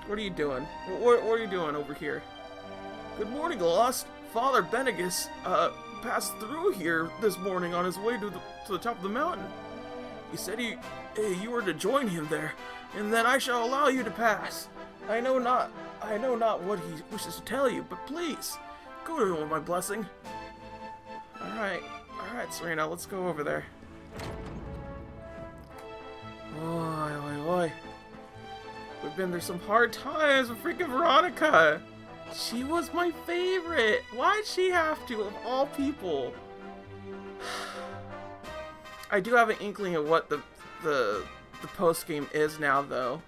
What are you doing? What are you doing over here? Good morning, Lost. Father Benegus, passed through here this morning on his way to the top of the mountain. He said you were to join him there, and that I shall allow you to pass. I know not what he wishes to tell you, but please, go to him with my blessing. Alright, Serena, let's go over there. Oi. We've been through some hard times with freaking Veronica. She was my favorite. Why'd she have to, of all people? I do have an inkling of what the post game is now, though,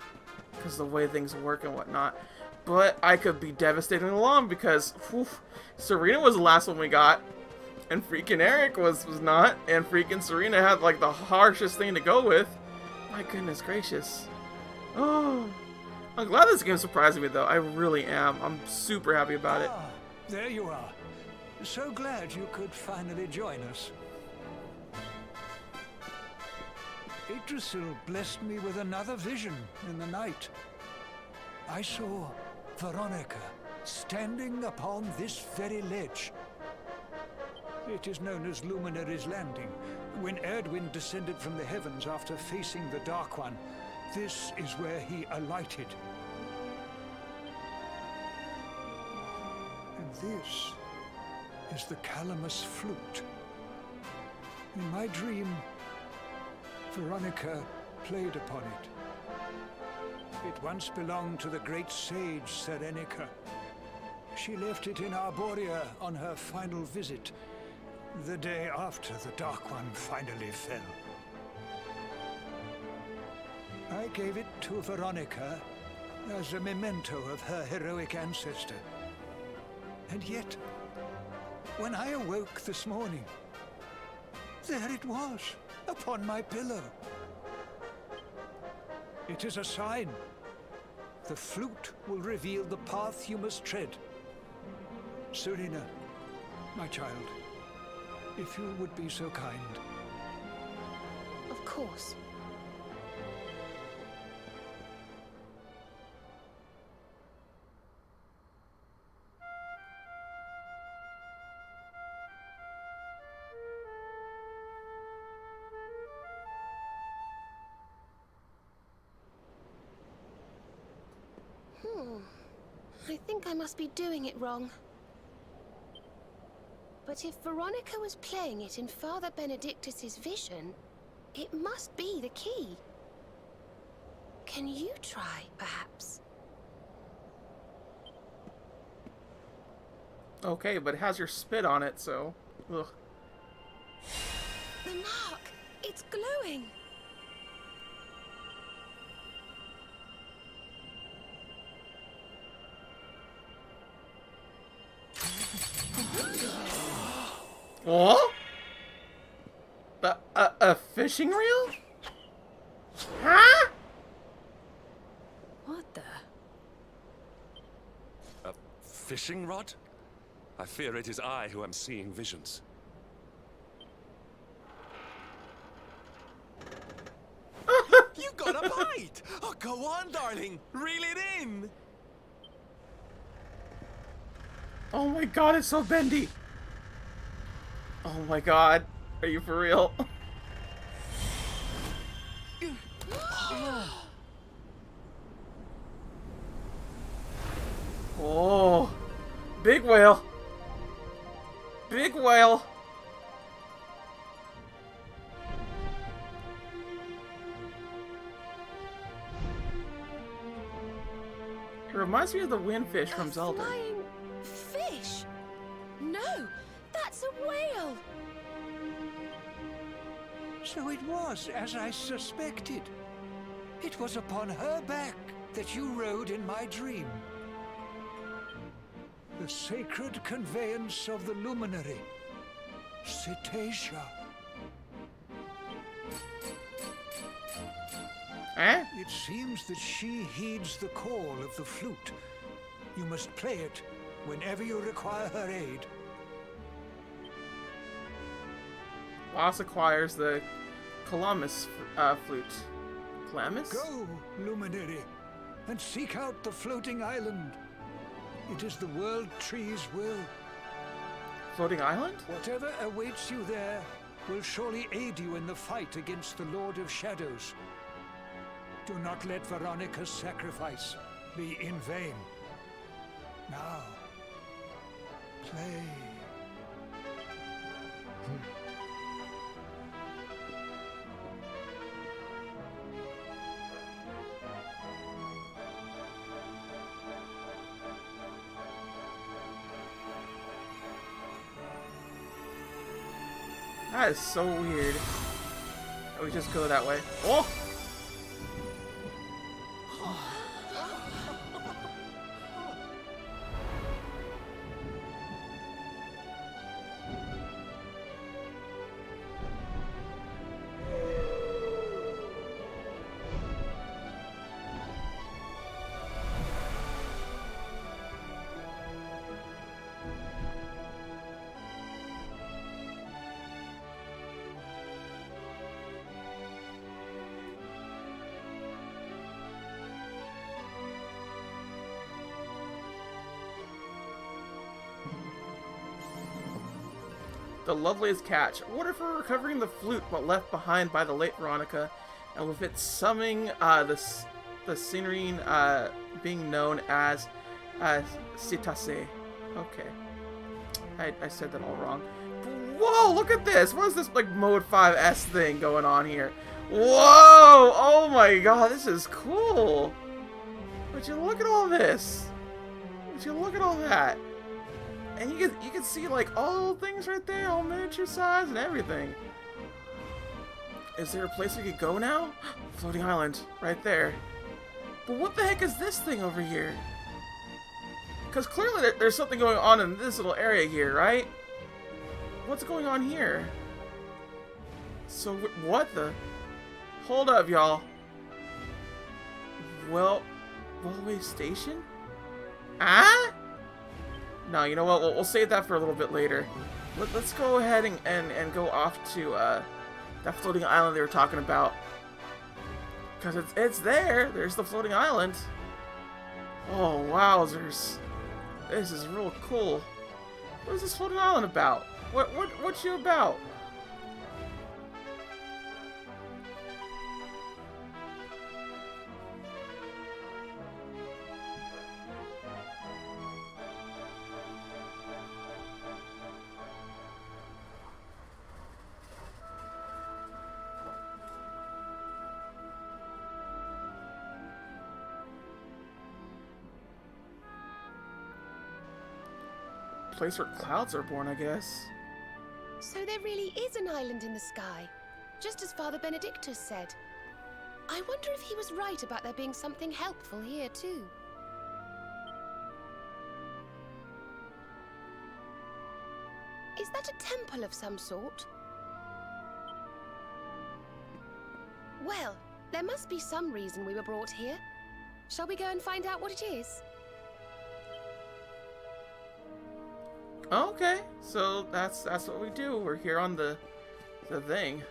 because the way things work and whatnot. But I could be devastating along because Serena was the last one we got, and freaking Eric was not, and freaking Serena had like the harshest thing to go with. My goodness gracious. Oh, I'm glad this game surprised me, though. I really am. I'm super happy about it. Ah, there you are. So glad you could finally join us. Yggdrasil blessed me with another vision in the night. I saw Veronica standing upon this very ledge. It is known as Luminary's Landing. When Erdwin descended from the heavens after facing the Dark One, this is where he alighted. And this is the Calamus flute. In my dream, Veronica played upon it. It once belonged to the great sage Serenica. She left it in Arborea on her final visit, the day after the Dark One finally fell. I gave it to Veronica as a memento of her heroic ancestor. And yet, when I awoke this morning, there it was, upon my pillow. It is a sign. The flute will reveal the path you must tread. Serena, my child, if you would be so kind. Of course. I think I must be doing it wrong. But if Veronica was playing it in Father Benedictus's vision, it must be the key. Can you try, perhaps? Okay, but it has your spit on it, so... Ugh. The mark! It's glowing! What? A fishing reel? Huh? What the? A fishing rod? I fear it is I who am seeing visions. You got a bite! Oh, go on, darling. Reel it in. Oh my god, it's so bendy. Oh my god. Are you for real? Oh. Big whale. Big whale. It reminds me of the windfish from Zelda. Flying fish? No, that's a whale. So it was as I suspected. It was upon her back that you rode in my dream. The sacred conveyance of the luminary, Cetacea. Eh? It seems that she heeds the call of the flute. You must play it whenever you require her aid. Lost acquires the Calamus flute. Calamus? Go, luminary. and seek out the floating island. It is the World Tree's will. Floating island? Whatever awaits you there will surely aid you in the fight against the Lord of Shadows. Do not let Veronica's sacrifice be in vain. Now, play. That is so weird. Oh, we just go that way. Oh! The loveliest catch. What if we're recovering the flute but left behind by the late Veronica, and with it summoning the scenery being known as Cetacea. Okay. I said that all wrong. Whoa, look at this! What is this, like, Mode 5S thing going on here? Whoa! Oh my god, this is cool! Would you look at all this? Would you look at all that? And you can see, like, all the little things right there, all miniature size and everything. Is there a place we could go now? Floating island, right there. But what the heck is this thing over here? Because clearly there's something going on in this little area here, right? What's going on here? So, what the? Hold up, y'all. Well, railway station? Ah? No, you know what? We'll save that for a little bit later. Let's go ahead and go off to that floating island they were talking about. Because it's there. There's the floating island. Oh, wowzers. This is real cool. What is this floating island about? What's you about? Place where clouds are born, I guess. So there really is an island in the sky, just as Father Benedictus said. I wonder if he was right about there being something helpful here too. Is that a temple of some sort? Well, there must be some reason we were brought here. Shall we go and find out what it is? Okay, so that's what we do. We're here on the thing.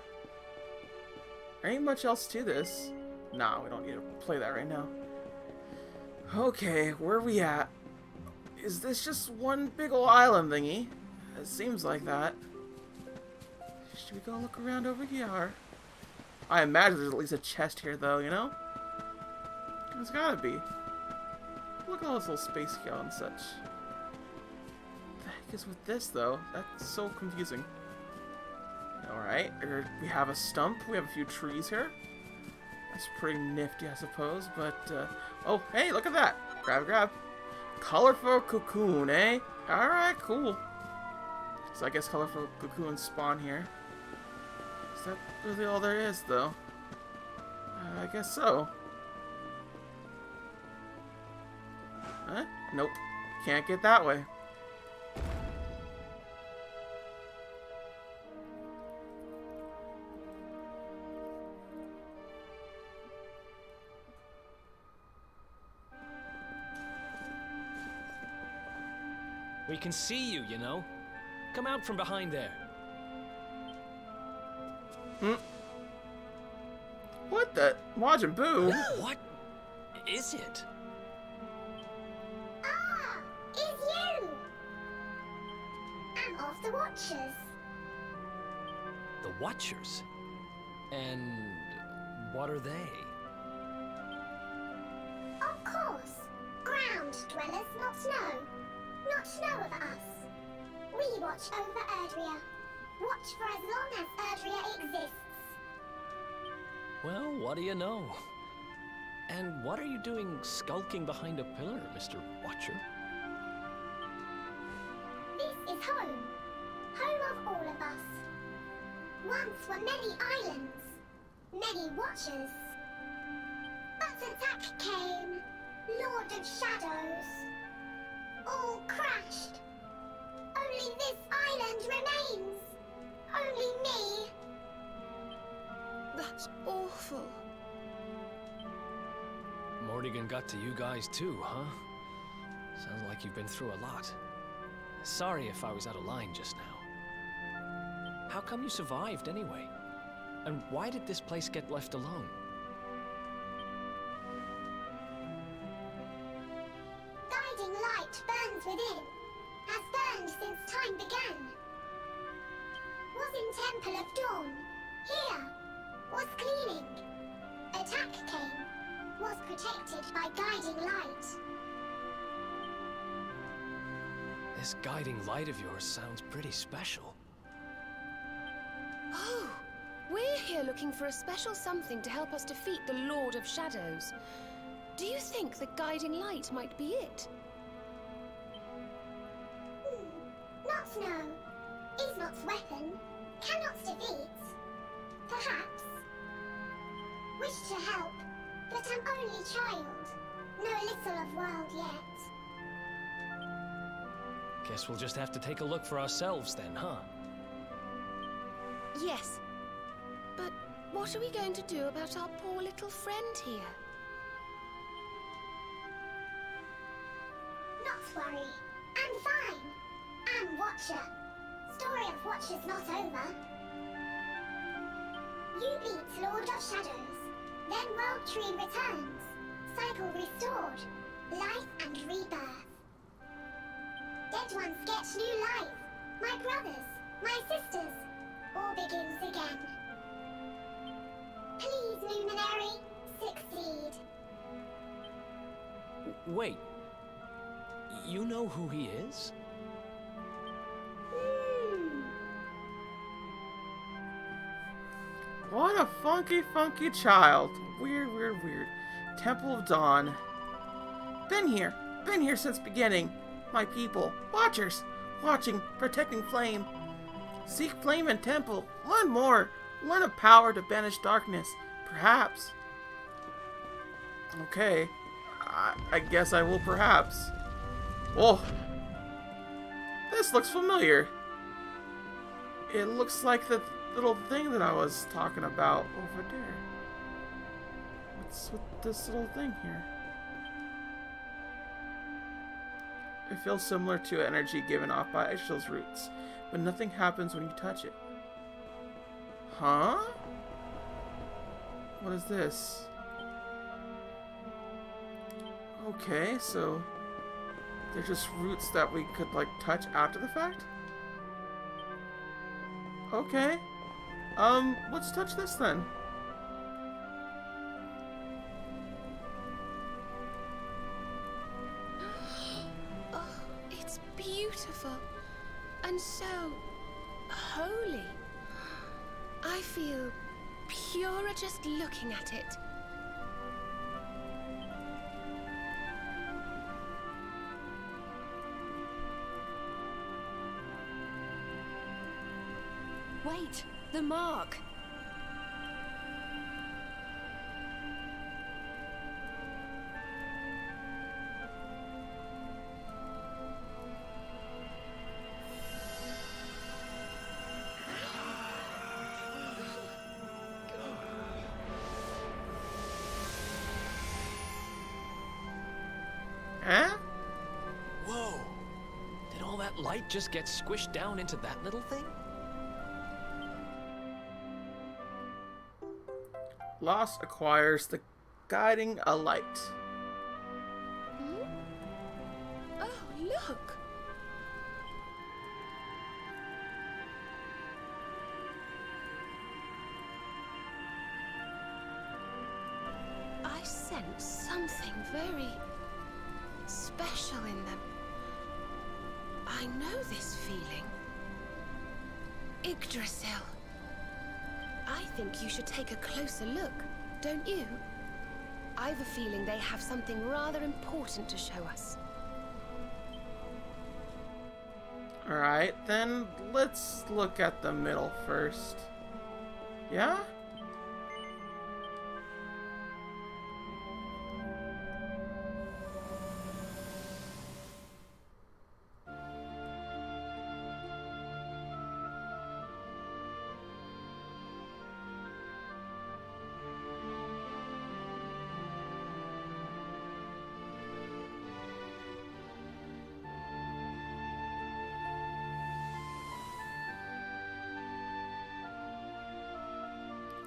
There ain't much else to this. Nah, we don't need to play that right now. Okay, where are we at? Is this just one big ol' island thingy? It seems like that. Should we go look around over here? I imagine there's at least a chest here, though, you know? There's gotta be. Look at all this little space here and such. What the heck is with this, though? That's so confusing. Alright, we have a stump. We have a few trees here. That's pretty nifty, I suppose, but, oh, hey, look at that! Grab. Colorful cocoon, eh? Alright, cool. So I guess colorful cocoons spawn here. Is that really all there is, though? I guess so. Huh? Nope. Can't get that way. We can see you, you know. Come out from behind there. What the? Majin Buu? What is it? Ah, it's you! I'm of the Watchers. The Watchers? And what are they? Of course. Ground dwellers not know. Not know of us. We watch over Erdrea. Watch for as long as Erdrea exists. Well, what do you know? And what are you doing skulking behind a pillar, Mr. Watcher? This is home. Home of all of us. Once were many islands. Many Watchers. But attack came. Lord of Shadows. All crashed. Only this island remains. Only me. That's awful. Morrigan got to you guys too, huh? Sounds like you've been through a lot. Sorry if I was out of line just now. How come you survived anyway? And why did this place get left alone? Guiding light burns within. Has burned since time began. Was in Temple of Dawn. Here. Was cleaning. Attack came. Was protected by guiding light. This guiding light of yours sounds pretty special. Oh, we're here looking for a special something to help us defeat the Lord of Shadows. Do you think the guiding light might be it? Not know. Is not's weapon. Cannot defeat. Perhaps. Wish to help, but I'm only child. Know little of world yet. Guess we'll just have to take a look for ourselves then, huh? Yes. But what are we going to do about our poor little friend here? Not worry. I'm fine. I'm Watcher. Story of Watchers not over. You beat Lord of Shadows. Then World Tree returns. Cycle restored. Life and rebirth. Dead ones get new life. My brothers, my sisters. All begins again. Please, Luminary, succeed. Wait. You know who he is? What a funky, funky child. Weird, weird, weird. Temple of Dawn. Been here since beginning. My people, Watchers, watching, protecting Flame. Seek Flame and Temple. Learn more. Learn of power to banish darkness. Perhaps. Okay. I guess I will perhaps. Oh. This looks familiar. It looks like the little thing that I was talking about over there. What's with this little thing here? It feels similar to energy given off by Ichel's roots, but nothing happens when you touch it. Huh? What is this? Okay, so they're just roots that we could like touch after the fact? Okay. Let's touch this then. Oh, it's beautiful. And so holy. I feel purer just looking at it. Wait, the mark. Huh? Whoa! Did all that light just get squished down into that little thing? Lost acquires the guiding a light. Look. I sense something very special in them. I know this feeling. Yggdrasil. I think you should take a closer look, don't you? I've a feeling they have something rather important to show us. Alright, then let's look at the middle first. Yeah?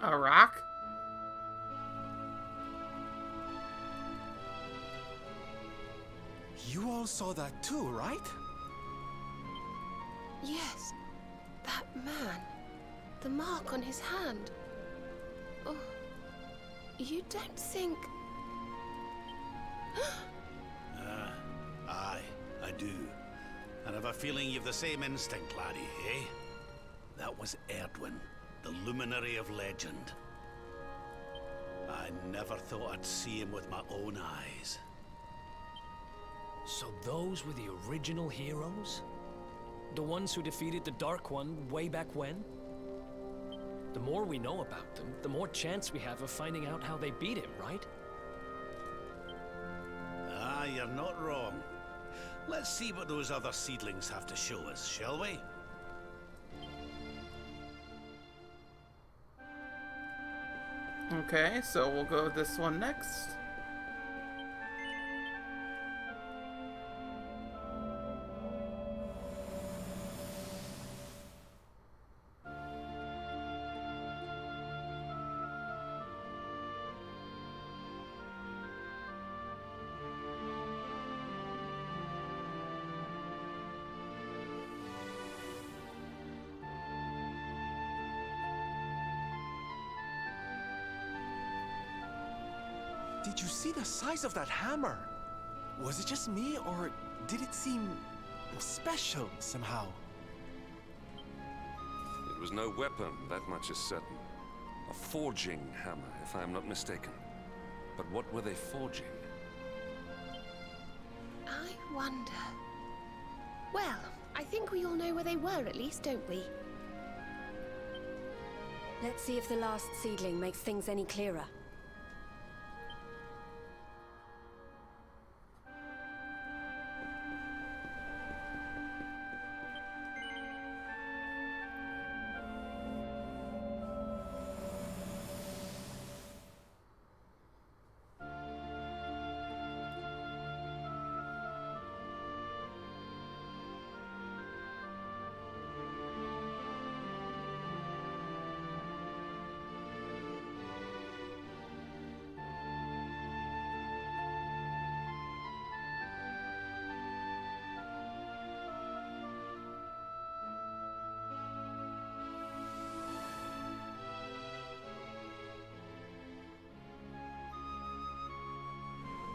A rock? You all saw that too, right? Yes, that man. The mark on his hand. Oh, you don't think... Aye, I do. And I've a feeling you've the same instinct, laddie, eh? That was Erdwin, the luminary of legend. I never thought I'd see him with my own eyes. So those were the original heroes? The ones who defeated the Dark One way back when? The more we know about them, the more chance we have of finding out how they beat him, right? Ah, you're not wrong. Let's see what those other seedlings have to show us, shall we? Okay, so we'll go with this one next. Did you see the size of that hammer? Was it just me, or did it seem special somehow? It was no weapon, that much is certain. A forging hammer, if I am not mistaken. But what were they forging? I wonder... Well, I think we all know where they were at least, don't we? Let's see if the last seedling makes things any clearer.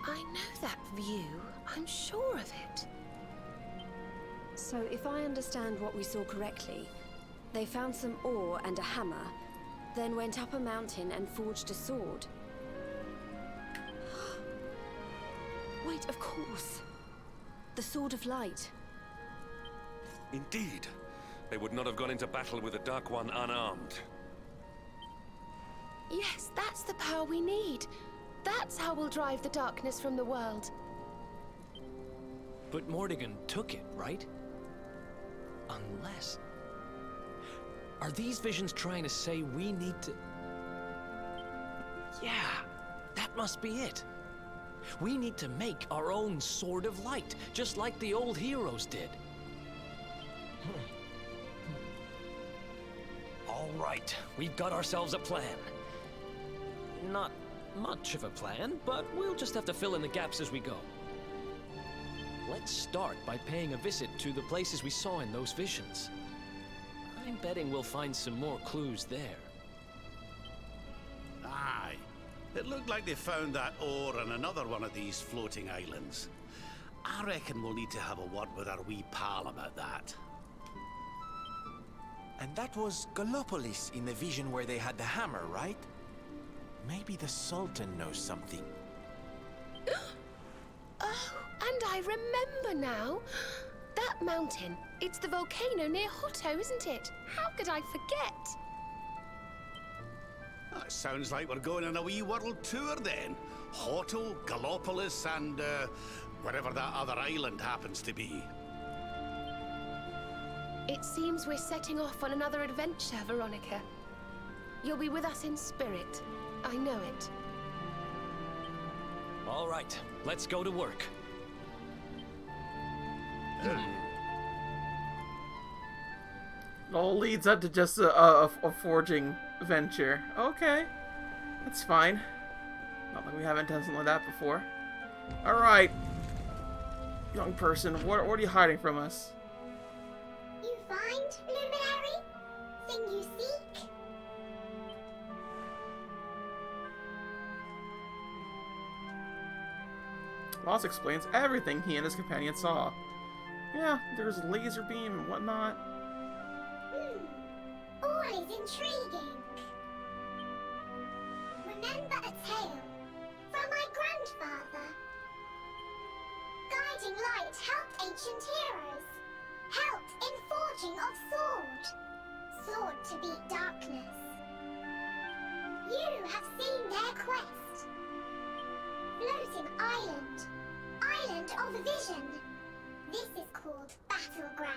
I know that view. I'm sure of it. So if I understand what we saw correctly, they found some ore and a hammer, then went up a mountain and forged a sword. Wait, of course. The Sword of Light. Indeed. They would not have gone into battle with the Dark One unarmed. Yes, that's the power we need. That's how we'll drive the darkness from the world. But Mordegon took it, right? Unless... Are these visions trying to say we need to... Yeah, that must be it. We need to make our own Sword of Light, just like the old heroes did. All right, we've got ourselves a plan. Not much of a plan, but we'll just have to fill in the gaps as we go. let's start by paying a visit to the places we saw in those visions. I'm betting we'll find some more clues there. Aye. It looked like they found that ore on another one of these floating islands. I reckon we'll need to have a word with our wee pal about that. And that was Gallopolis in the vision where they had the hammer, right? Maybe the Sultan knows something. Oh, and I remember now. That mountain, it's the volcano near Hotto, isn't it? How could I forget? That sounds like we're going on a wee world tour then. Hotto, Gallopolis, and wherever that other island happens to be. It seems we're setting off on another adventure, Veronica. You'll be with us in spirit. I know it. All right, let's go to work. It all leads up to just a forging venture. Okay, that's fine. Not like we haven't done something like that before. All right, young person, what are you hiding from us? You find, luminary? Thing you seek? Lost explains everything he and his companion saw. Yeah, there's a laser beam and whatnot. Always intriguing. Remember a tale from my grandfather. Guiding light helped ancient heroes. Helped in forging of sword. Sword to beat darkness. You have seen their quest. Floating island. Island of vision. This is called Battleground.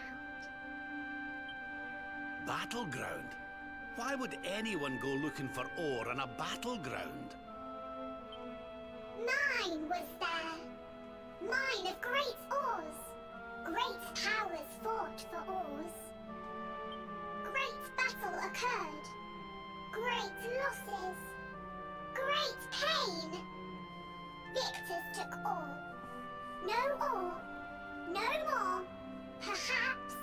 Battleground? Why would anyone go looking for ore on a battleground? Mine was there. Mine of great ores. Great powers fought for ores. Great battle occurred. Great losses. Great pain. Victors took all. No ore. No more. Perhaps.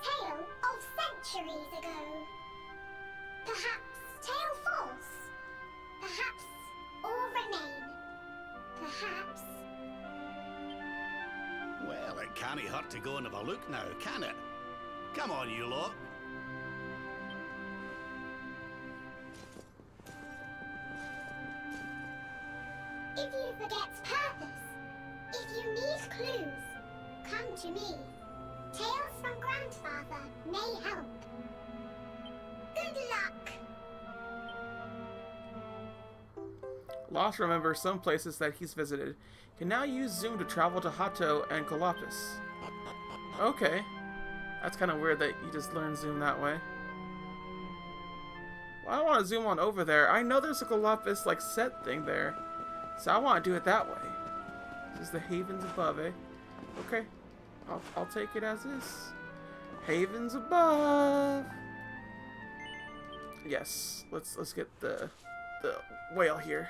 Tale of centuries ago. Perhaps tale false. Perhaps all remain. Perhaps. Well, it can't hurt to go and have a look now, can it? Come on, you lot. If you forget purpose, if you need clues, come to me. Tales from Grandfather may help. Good luck! Lost remembers some places that he's visited. Can now use Zoom to travel to Hotto and Galapis. Okay. That's kind of weird that you just learn Zoom that way. Well, I don't want to zoom on over there. I know there's a Galapis like set thing there. So I want to do it that way. This is the havens above, eh? Okay. I'll take it as is. Havens above. Yes. Let's get the whale here.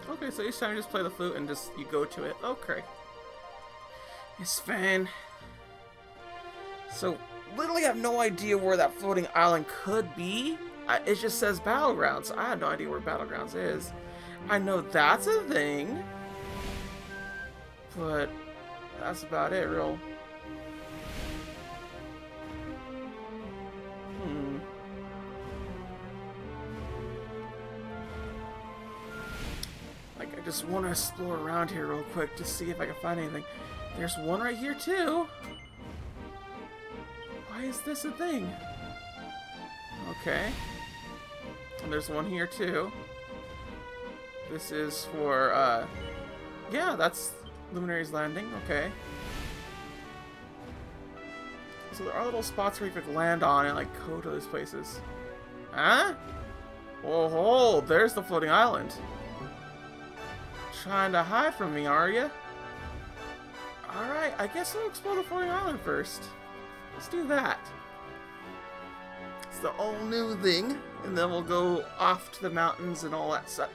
Okay, so each time you just play the flute and just you go to it. Okay. It's fine. So, literally have no idea where that floating island could be. It just says Battlegrounds. I have no idea where Battlegrounds is. I know that's a thing. But that's about it, real. Like, I just want to explore around here real quick to see if I can find anything. There's one right here, too. Why is this a thing? Okay. And there's one here too. This is for, yeah, that's Luminary's Landing. Okay. So there are little spots where you could land on and, like, go to those places. Huh? Oh, there's the floating island. Trying to hide from me, are you? Alright, I guess we'll explore the floating island first. Let's do that. It's the all new thing, and then we'll go off to the mountains and all that such.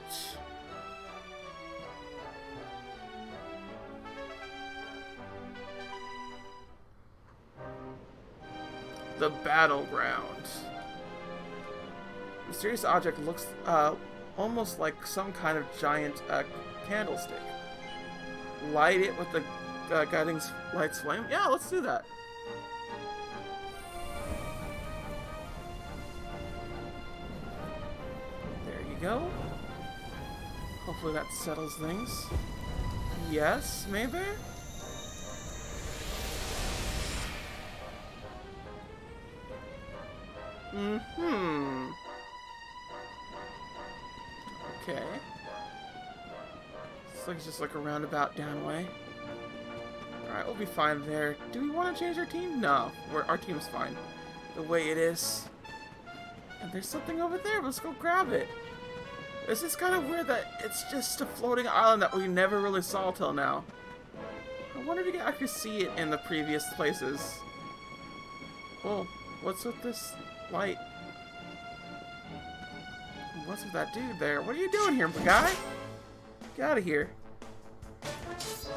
The battleground. Mysterious object looks almost like some kind of giant candlestick. Light it with the guiding light's flame? Yeah, let's do that. There you go. Hopefully that settles things. Yes, maybe? Mm-hmm. Okay. Looks like it's just like a roundabout down way. Alright, we'll be fine there. Do we want to change our team? No. Our team's fine. The way it is. And there's something over there. Let's go grab it. This is kind of weird that it's just a floating island that we never really saw till now. I wonder if you can actually see it in the previous places. Oh, what's with this light? What's with that dude there? What are you doing here, guy? Get out of here.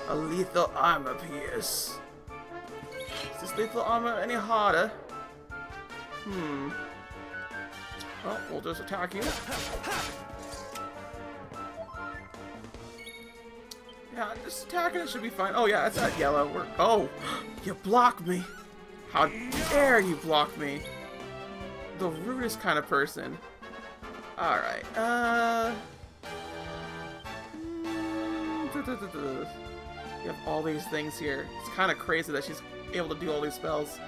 A lethal armor pierce. Is this lethal armor any harder? Well, we'll just attack you. Yeah, just attacking it should be fine. Oh yeah, that's not yellow. Oh, you blocked me. How dare you block me? The rudest kind of person. Alright, you have all these things here. It's kind of crazy that she's able to do all these spells.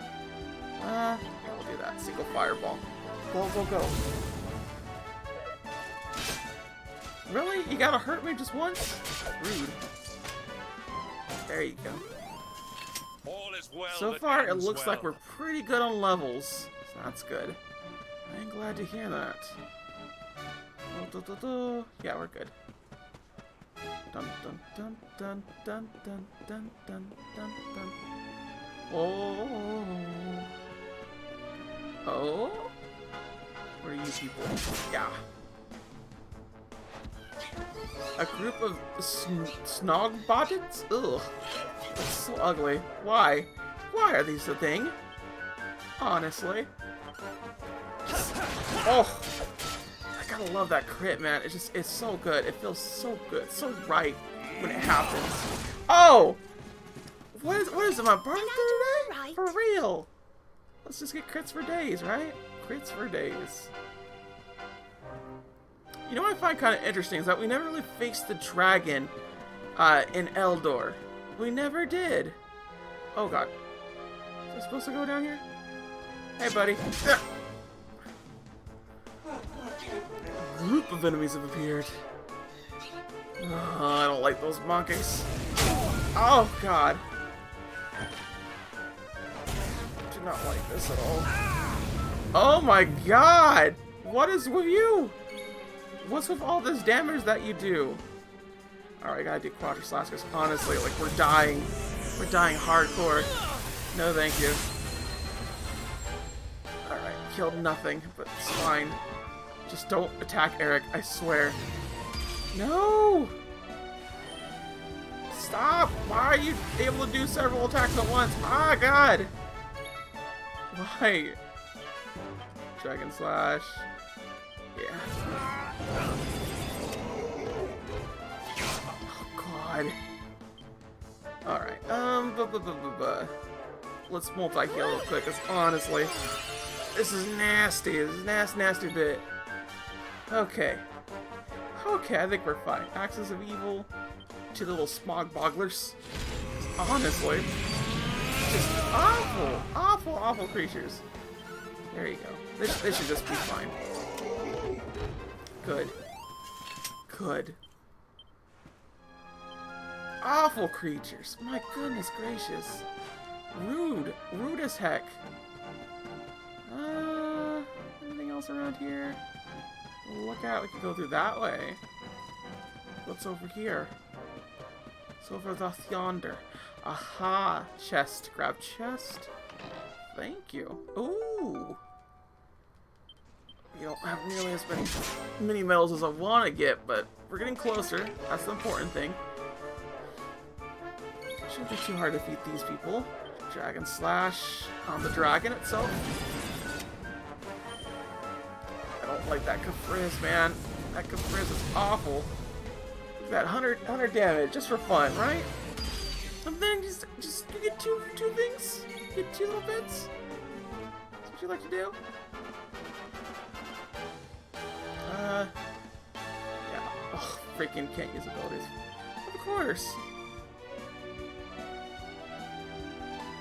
Yeah, we'll do that. Single fireball. Go, go, go. Really? You gotta hurt me just once? Rude. There you go. All is well So that far, it ends looks well. like we're pretty good on levels. So that's good. I'm glad to hear that. Yeah, we're good. Dun dun dun dun dun dun dun dun dun dun. Oh. Oh? Where are you people? Yeah. A group of snogbotteds? Ugh. That's so ugly. Why? Why are these a thing? Honestly. Oh! I gotta love that crit, man. It's so good. It feels so good. So right when it happens. Oh! What is it, my birthday today? right? For real. Let's just get crits for days, right? Crits for days. You know what I find kind of interesting is that we never really faced the dragon in Eldor. We never did. Oh god. Is I supposed to go down here? Hey, buddy. A group of enemies have appeared. I don't like those monkeys. Oh god. Do not like this at all. Oh my god! What is with you? What's with all this damage that you do? Alright, I gotta do Quadra Slash because honestly, like, we're dying. We're dying hardcore. No thank you. Alright, killed nothing, but it's fine. Just don't attack Eric, I swear. No! Stop! Why are you able to do several attacks at once? Ah, god! Why? Dragon Slash. Yeah. Oh, God. Alright, let's multi-heal real quick, because honestly, this is nasty. This is nasty bit. Okay. Okay, I think we're fine. Axes of Evil, two little smog bogglers. Honestly, just awful creatures. There you go. This should just be fine. Good. Good. Awful creatures. My goodness gracious. Rude. Rude as heck. Anything else around here? Look out, we can go through that way. What's over here? It's over doth yonder. Aha! Chest. Grab chest. Thank you. Ooh! You don't have nearly as many mini medals as I want to get, but we're getting closer. That's the important thing. Shouldn't be too hard to defeat these people. Dragon slash on the dragon itself. I don't like that Capriz, man. That Capriz is awful. Look at that 100 damage just for fun, right? And then just you get two things. You get 2 little bits. That's what you like to do. Yeah. Oh, freaking can't use abilities. Of course.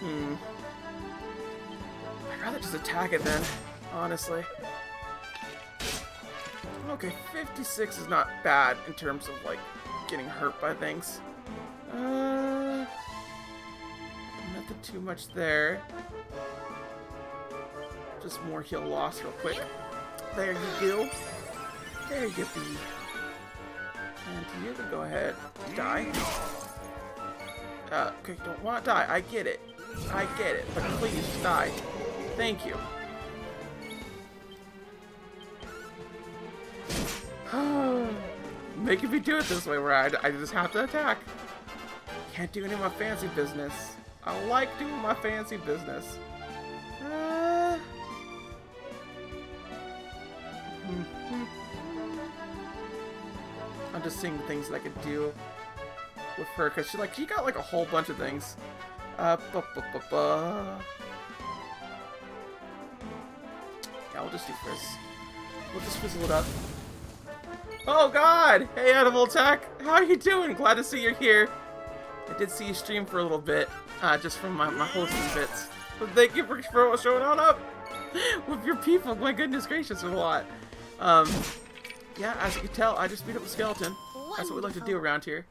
I'd rather just attack it then, honestly. Okay, 56 is not bad in terms of, like, getting hurt by things. Nothing too much there. Just more heal loss real quick. There you go. There you be. And you can go ahead. Die. Okay, don't want to die. I get it. I get it. But please, just die. Thank you. Making me do it this way where I just have to attack. Can't do any of my fancy business. I like doing my fancy business. I'm just seeing the things that I could do with her, because she got like a whole bunch of things. Yeah, we'll just do Frizz. We'll just fizzle it up. Oh god! Hey Animal Attack! How are you doing? Glad to see you're here. I did see you stream for a little bit, just from my hosting bits. But thank you for showing on up with your people. My goodness gracious, a lot. Yeah, as you can tell, I just beat up a skeleton. That's what we like to do around here.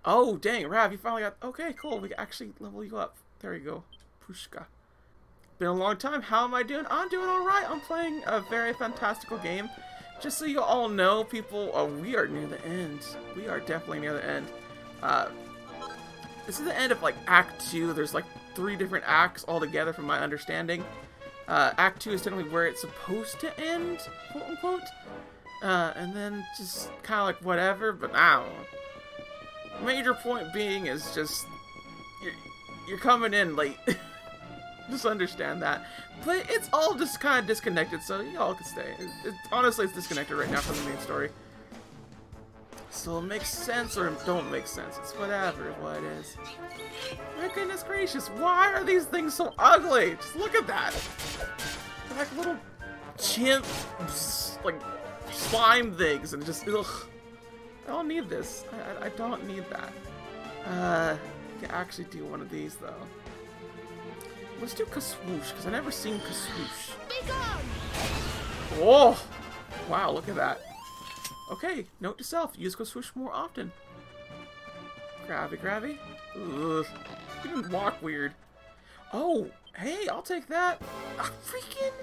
Oh, dang, Rav, you finally got... Okay, cool, we can actually level you up. There you go. Pushka. Been a long time. How am I doing? I'm doing alright. I'm playing a very fantastical game. Just so you all know, people, we are near the end. We are definitely near the end. This is the end of, like, Act 2. There's, like, 3 different acts altogether from my understanding. Act 2 is technically where it's supposed to end, quote-unquote. And then just kind of like whatever, but I don't know. Major point being is just, you're coming in late. Just understand that. But it's all just kind of disconnected, so y'all can stay. Honestly, it's disconnected right now from the main story. So it makes sense or it don't make sense. It's whatever what it is. My goodness gracious, why are these things so ugly? Just look at that. They're like little chimp, like, slime things, and just, ugh. I don't need this. I don't need that. I can actually do one of these, though. Let's do Kaswoosh, because I've never seen Kaswoosh. Oh! Wow, look at that. Okay, note to self, use Kaswoosh more often. Grabby. Ugh. You didn't walk weird. Oh, hey, I'll take that. Ah, freaking...